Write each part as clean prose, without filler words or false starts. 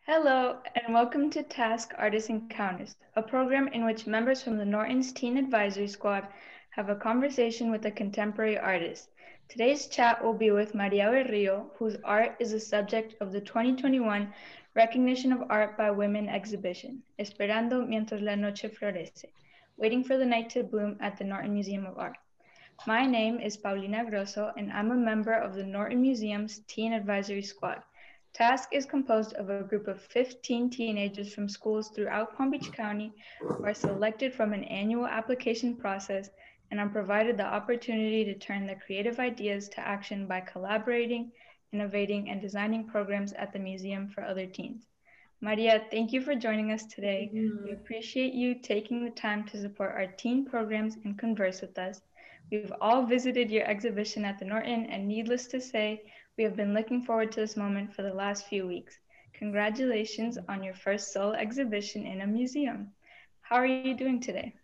Hello, and welcome to TASq Artist Encounters, a program in which members from the Norton's Teen Advisory Squad have a conversation with a contemporary artist. Today's chat will be with María Berrío, whose art is the subject of the 2021 Recognition of Art by Women exhibition, Esperando, mientras noche florece, waiting for the night to bloom at the Norton Museum of Art. My name is Paulina Grosso, and I'm a member of the Norton Museum's Teen Advisory Squad. TASq is composed of a group of 15 teenagers from schools throughout Palm Beach County who are selected from an annual application process and are provided the opportunity to turn their creative ideas to action by collaborating, innovating, and designing programs at the museum for other teens. Maria, thank you for joining us today. We appreciate you taking the time to support our teen programs and converse with us. We've all visited your exhibition at the Norton, and needless to say, we have been looking forward to this moment for the last few weeks. Congratulations on your first solo exhibition in a museum. How are you doing today?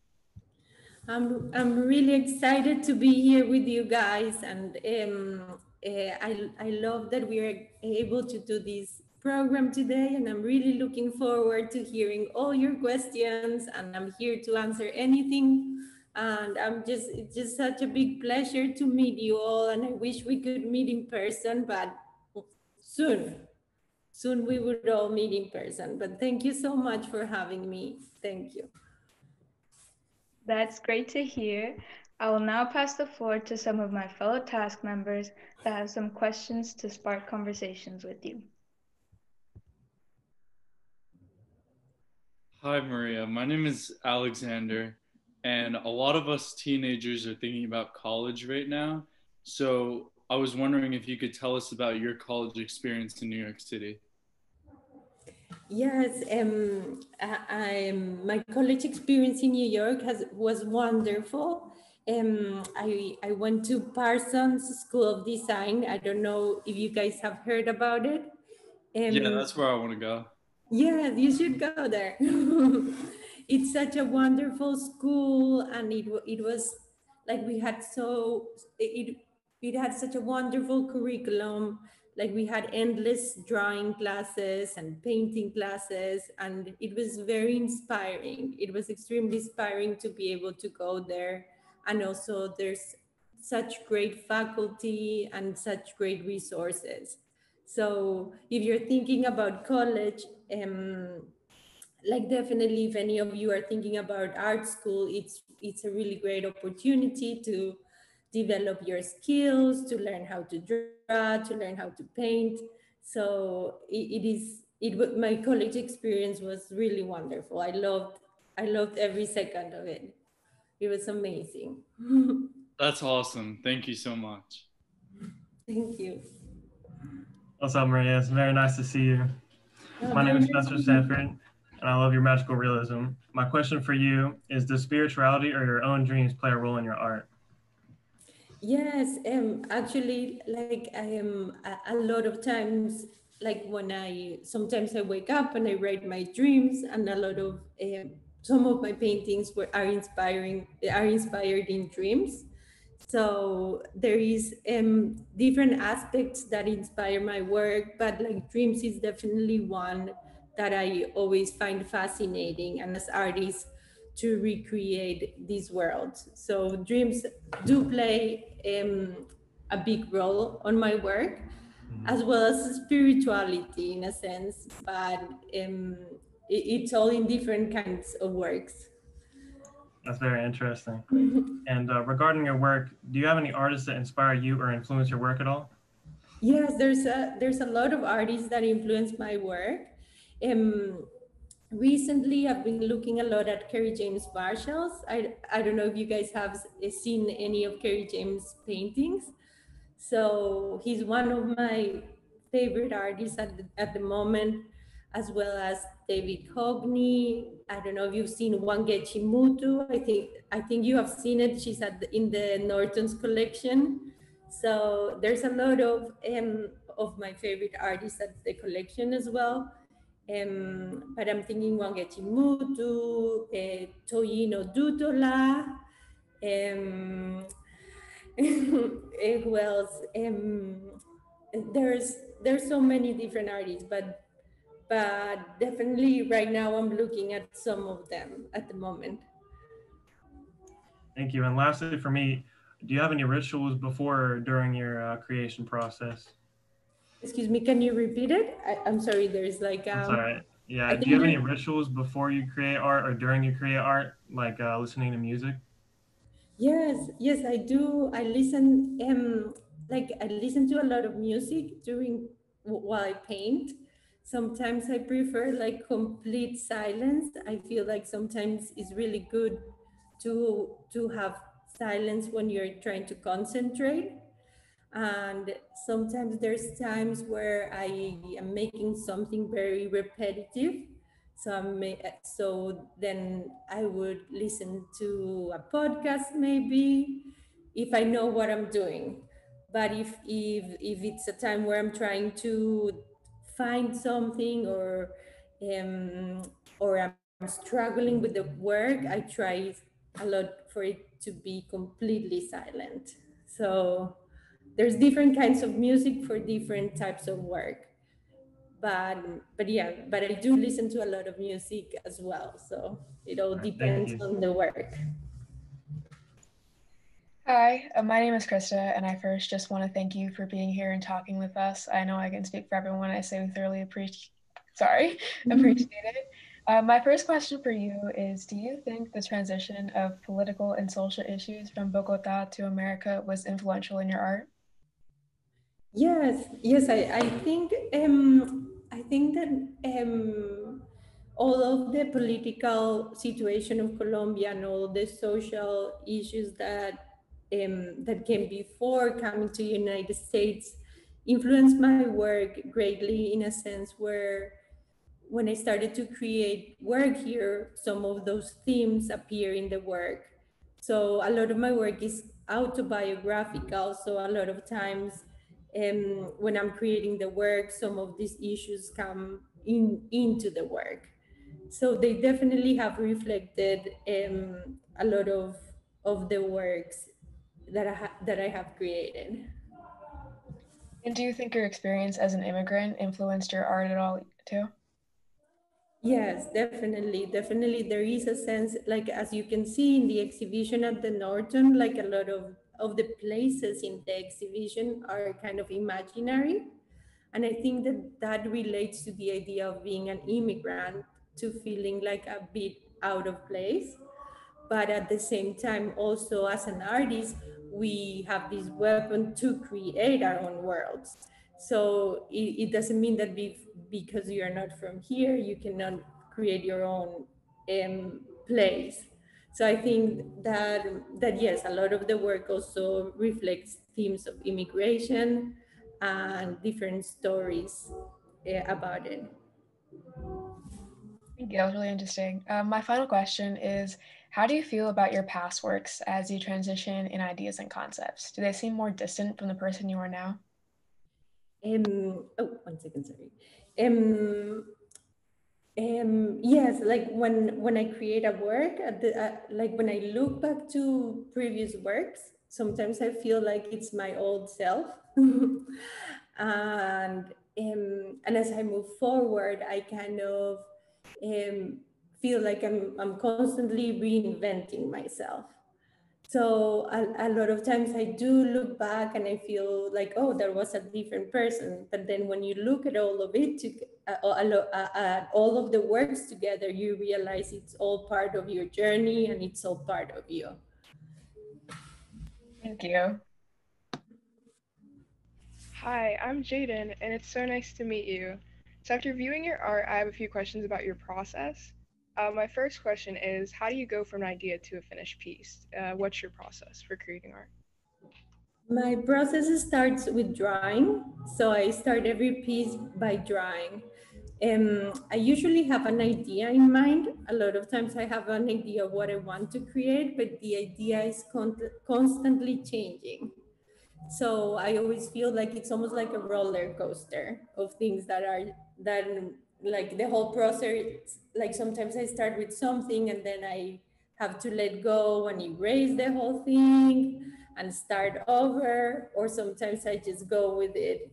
I'm really excited to be here with you guys, and I love that we are able to do this program today, and I'm really looking forward to hearing all your questions, and I'm here to answer anything. And it's just such a big pleasure to meet you all, and I wish we could meet in person, but soon we would all meet in person. But thank you so much for having me. Thank you. That's great to hear. I will now pass the floor to some of my fellow TASq members that have some questions to spark conversations with you. Hi, Maria. My name is Alexander, and a lot of us teenagers are thinking about college right now. So I was wondering if you could tell us about your college experience in New York City. Yes, my college experience in New York was wonderful. I went to Parsons School of Design. I don't know if you guys have heard about it. Yeah, that's where I want to go. Yeah, you should go there. It's such a wonderful school, and it was like it had such a wonderful curriculum. Like we had endless drawing classes and painting classes, and it was very inspiring. It was extremely inspiring to be able to go there, and also there's such great faculty and such great resources. So if you're thinking about college, like definitely if any of you are thinking about art school, it's a really great opportunity to develop your skills, to learn how to draw, to learn how to paint. So my college experience was really wonderful. I loved every second of it. It was amazing. That's awesome. Thank you so much. Thank you. What's up, Maria? It's very nice to see you. My name is Spencer Sanford, and I love your magical realism. My question for you is, does spirituality or your own dreams play a role in your art? Yes, actually, like I am a lot of times, like sometimes I wake up and I write my dreams, and a lot of some of my paintings are inspired in dreams. So there is different aspects that inspire my work, but like dreams is definitely one that I always find fascinating, and as artists to recreate these worlds. So dreams do play a big role on my work, as well as spirituality in a sense, but it's all in different kinds of works. That's very interesting. And regarding your work, do you have any artists that inspire you or influence your work at all? Yes, there's a lot of artists that influence my work. Recently, I've been looking a lot at Kerry James Marshall's. I don't know if you guys have seen any of Kerry James' paintings. So he's one of my favorite artists at the moment, as well as David Hockney. I don't know if you've seen Wangechi Mutu. I think you have seen it. She's in the Norton's collection. So there's a lot of my favorite artists at the collection as well. But I'm thinking Wangechi Mutu, Toyino Dutola, who else? There's so many different artists, but but definitely right now I'm looking at some of them at the moment. Thank you. And lastly, for me, do you have any rituals before or during your creation process? Excuse me, can you repeat it? I'm sorry, there's like, I'm sorry. Yeah. I Do you think have any there, rituals before you create art or during you create art, like listening to music? yes, I do. I listen, like I listen to a lot of music during while I paint. Sometimes I prefer like complete silence. I feel like sometimes it's really good to have silence when you're trying to concentrate. And sometimes there's times where I am making something very repetitive. So then I would listen to a podcast maybe if I know what I'm doing. But if it's a time where I'm trying to find something um, or I'm struggling with the work, I try a lot for it to be completely silent. So there's different kinds of music for different types of work, but but I do listen to a lot of music as well, so it all All right, thank depends you. on the work. Hi, my name is Krista, and I first just want to thank you for being here and talking with us. I know I can speak for everyone when I say we thoroughly appreciate it. My first question for you is, do you think the transition of political and social issues from Bogota to America was influential in your art? Yes, I think that all of the political situation of Colombia and all the social issues that came before coming to United States influenced my work greatly, in a sense where when I started to create work here, some of those themes appear in the work. So a lot of my work is autobiographical. So a lot of times, when I'm creating the work, some of these issues come into the work. So they definitely have reflected a lot of the works that I have created. And do you think your experience as an immigrant influenced your art at all too? Yes, definitely. There is a sense, like as you can see in the exhibition at the Norton, like a lot of the places in the exhibition are kind of imaginary. And I think that that relates to the idea of being an immigrant, to feeling like a bit out of place. But at the same time, also as an artist, we have this weapon to create our own worlds. So it doesn't mean that because you are not from here, you cannot create your own place. So I think that yes, a lot of the work also reflects themes of immigration and different stories about it. Thank you. That was really interesting. My final question is, how do you feel about your past works as you transition in ideas and concepts? Do they seem more distant from the person you are now? Oh, 1 second, sorry. Yes, like when I create a work, like when I look back to previous works, sometimes I feel like it's my old self, and as I move forward, I kind of um, feel like I'm constantly reinventing myself. So a lot of times I do look back and I feel like, oh, there was a different person. But then when you look at all of it, at all of the works together, you realize it's all part of your journey and it's all part of you. Thank you. Hi, I'm Jaden, and it's so nice to meet you. So, after viewing your art, I have a few questions about your process. My first question is, how do you go from an idea to a finished piece? What's your process for creating art? My process starts with drawing. So I start every piece by drawing. I usually have an idea in mind. A lot of times I have an idea of what I want to create, but the idea is constantly changing. So I always feel like it's almost like a roller coaster of things that like the whole process. Like sometimes I start with something and then I have to let go and erase the whole thing and start over, or sometimes I just go with it.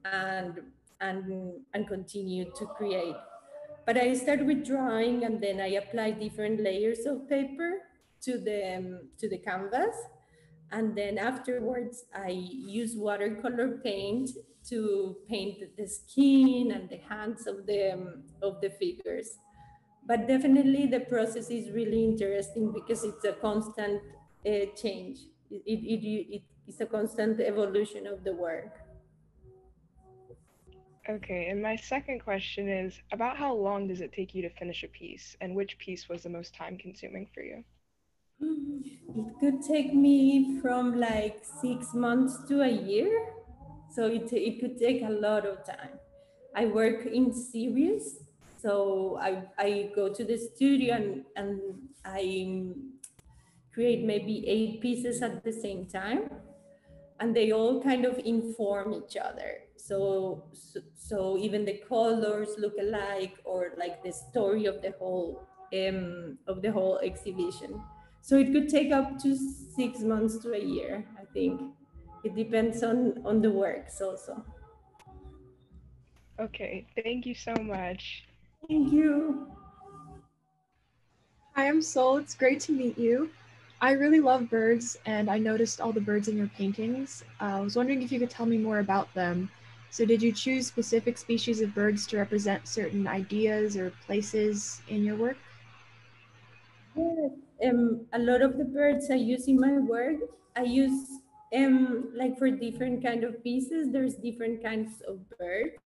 And and continue to create. But I start with drawing, and then I apply different layers of paper to the canvas, and then afterwards I use watercolor paint to paint the skin and the hands of the figures. But definitely the process is really interesting because it's a constant change. It's a constant evolution of the work. Okay, and my second question is about how long does it take you to finish a piece, and which piece was the most time consuming for you? It could take me from like 6 months to a year. So it could take a lot of time. I work in series. So I go to the studio and I create maybe 8 pieces at the same time. And they all kind of inform each other. So even the colors look alike, or like the story of the whole exhibition. So it could take up to 6 months to a year, I think. It depends on the works also. Okay, thank you so much. Thank you. Hi, I'm Sol. It's great to meet you. I really love birds, and I noticed all the birds in your paintings. I was wondering if you could tell me more about them. So did you choose specific species of birds to represent certain ideas or places in your work? Yes, a lot of the birds I use in my work, I use like for different kind of pieces, there's different kinds of birds,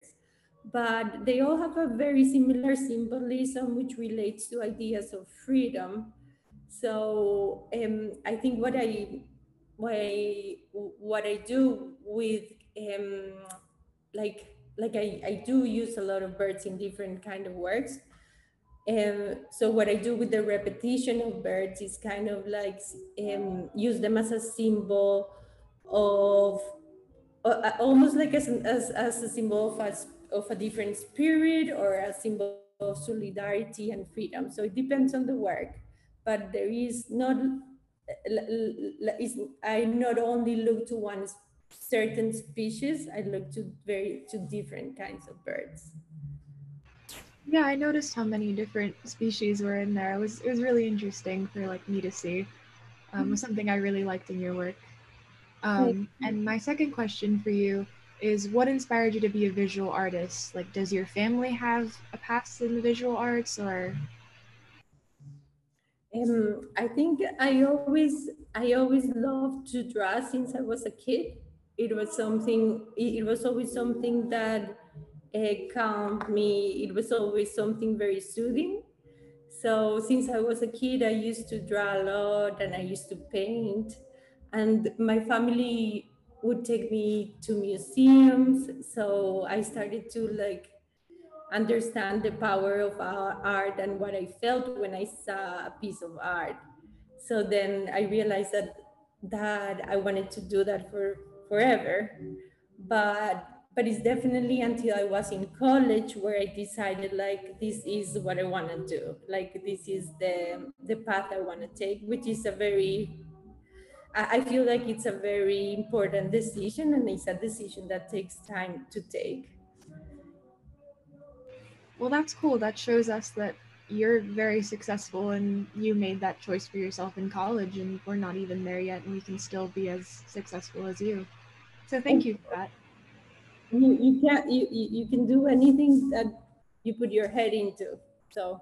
but they all have a very similar symbolism which relates to ideas of freedom. So I think what I do with I do use a lot of birds in different kind of works. So what I do with the repetition of birds is kind of like use them as a symbol of almost like as a symbol of a different spirit, or a symbol of solidarity and freedom. So it depends on the work, but there is not I not only look to one certain species, I look to different kinds of birds. Yeah, I noticed how many different species were in there. It was really interesting for like me to see. It was something I really liked in your work. And my second question for you is, what inspired you to be a visual artist? Like, does your family have a past in the visual arts, or? I think I always loved to draw since I was a kid. It was something. It was always something that calmed me. It was always something very soothing. So since I was a kid, I used to draw a lot and I used to paint. And my family would take me to museums. So I started to like understand the power of our art and what I felt when I saw a piece of art. So then I realized that I wanted to do that for forever. But it's definitely until I was in college where I decided like this is what I want to do. Like this is the path I want to take, which is a very I feel like it's a very important decision, and it's a decision that takes time to take. Well, that's cool. That shows us that you're very successful and you made that choice for yourself in college, and we're not even there yet, and we can still be as successful as you. So thank you for that. You can do anything that you put your head into. So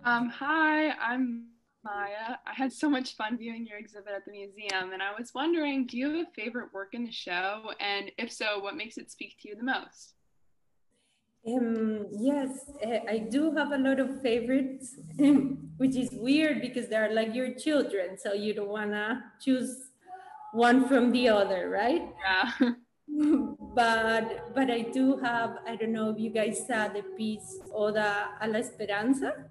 Hi, I'm Maya. I had so much fun viewing your exhibit at the museum, and I was wondering, do you have a favorite work in the show? And if so, what makes it speak to you the most? yes, I do have a lot of favorites, which is weird because they're like your children, so you don't wanna choose one from the other, right? Yeah. But I do have, I don't know if you guys saw the piece Oda a la Esperanza.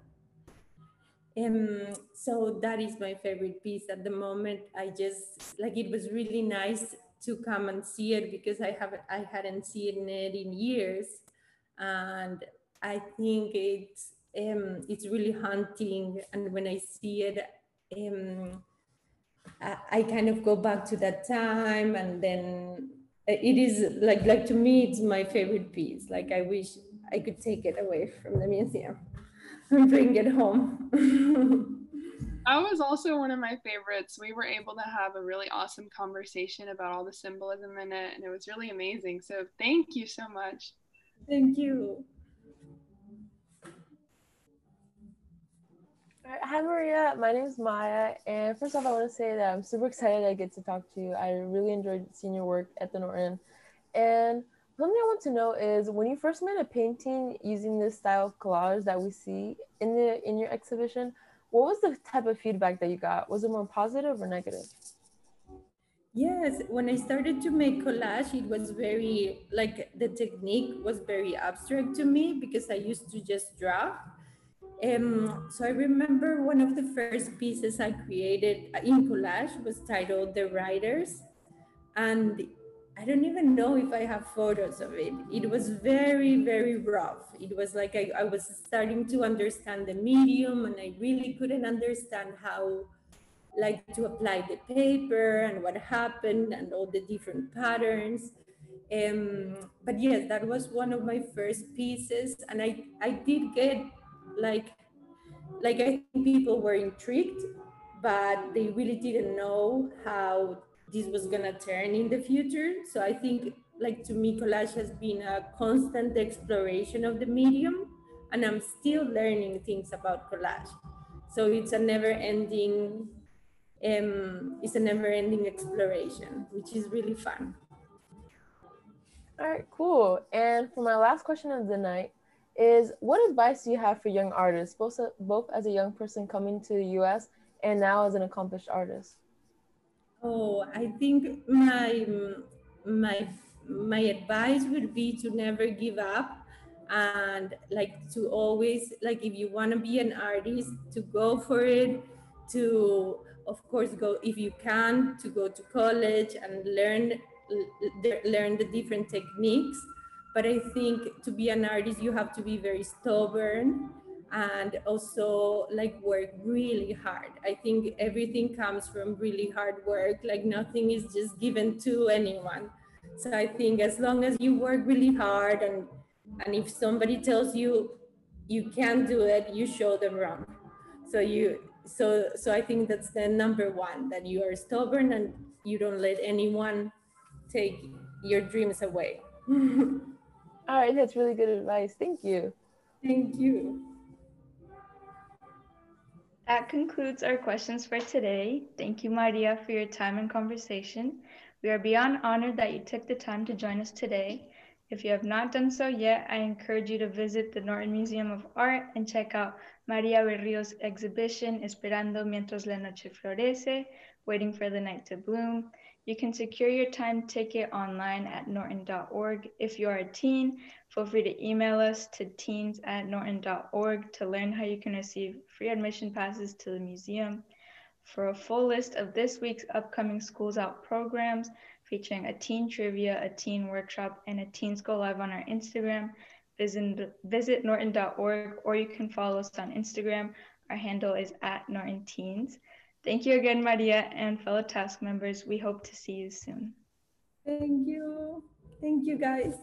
So that is my favorite piece at the moment. I just like, it was really nice to come and see it because I hadn't seen it in years, and I think it's really haunting. And when I see it, I kind of go back to that time, and then it is like to me, it's my favorite piece. Like I wish I could take it away from the museum and bring it home. That was also one of my favorites. We were able to have a really awesome conversation about all the symbolism in it, and it was really amazing. So thank you so much. Thank you. All right, hi Maria, my name is Maya, and first off I want to say that I'm super excited I get to talk to you. I really enjoyed seeing your work at the Norton, and something I want to know is when you first made a painting using this style of collage that we see in your exhibition, what was the type of feedback that you got? Was it more positive or negative? Yes, when I started to make collage, it was very, like the technique was very abstract to me because I used to just draw. So I remember one of the first pieces I created in collage was titled The Writers. And I don't even know if I have photos of it. It was very, very rough. It was like I was starting to understand the medium, and I really couldn't understand how like to apply the paper and what happened and all the different patterns. But yes, that was one of my first pieces, and I did get like like I think people were intrigued, but they really didn't know how this was gonna turn in the future. So I think like to me collage has been a constant exploration of the medium, and I'm still learning things about collage. So it's a never-ending exploration, which is really fun. All right, cool. And for my last question of the night is what advice do you have for young artists, both as a young person coming to the US and now as an accomplished artist? Oh, I think my advice would be to never give up, and like to always, like if you want to be an artist, to go for it, to of course go if you can, to go to college and learn the different techniques. But I think to be an artist you have to be very stubborn and also like work really hard. I think everything comes from really hard work. Like nothing is just given to anyone. So I think as long as you work really hard, and if somebody tells you you can't do it, you show them wrong. So I think that's the number one, that you are stubborn and you don't let anyone take your dreams away. All right, that's really good advice. Thank you. Thank you. That concludes our questions for today. Thank you, Maria, for your time and conversation. We are beyond honored that you took the time to join us today. If you have not done so yet, I encourage you to visit the Norton Museum of Art and check out María Berrío's exhibition, Esperando, mientras la noche florece, waiting for the night to bloom. You can secure your time ticket online at norton.org. If you are a teen, feel free to email us to teens@norton.org to learn how you can receive free admission passes to the museum. For a full list of this week's upcoming Schools Out programs featuring a teen trivia, a teen workshop, and a Teens Go Live on our Instagram, visit norton.org, or you can follow us on Instagram. Our handle is @NortonTeens. Thank you again, Maria, and fellow TASq members. We hope to see you soon. Thank you. Thank you, guys.